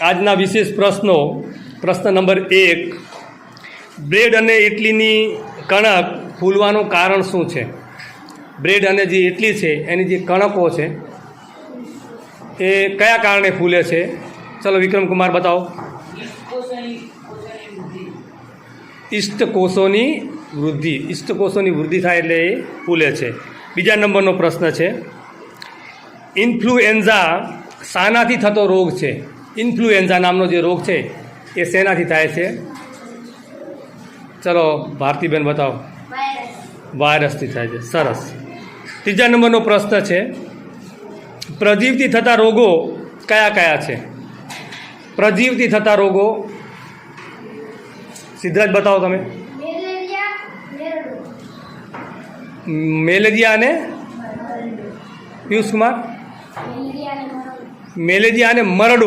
આજના વિશેષ પ્રશ્નો. પ્રશ્ન નંબર 1, બ્રેડ અને ઇડલીની કણક ફૂલવાનું કારણ શું છે? બ્રેડ અને જે ઇડલી છે એની જે કણકો છે એ કયા કારણે ફૂલે છે? ચલો વિક્રમકુમાર બતાવો. ઇષ્ટકોષોની વૃદ્ધિ. ઇષ્ટકોષોની વૃદ્ધિ થાય એટલે એ ફૂલે છે. બીજા નંબરનો પ્રશ્ન છે, ઇન્ફ્લુએન્ઝા શાનાથી થતો રોગ છે? ઇન્ફ્લુએન્ઝા નામનો જે રોગ છે એ શેનાથી થાય છે? ચલો ભારતીબેન બતાવો. વાયરસથી થાય છે. સરસ. ત્રીજા નંબરનો પ્રશ્ન છે, પ્રજીવથી થતા રોગો કયા કયા છે? પ્રજીવથી થતા રોગો સિદ્ધરાજ બતાવો તમે. મેલેરિયા અને પિયુષ કુમાર. મેલેરિયા અને મરડો.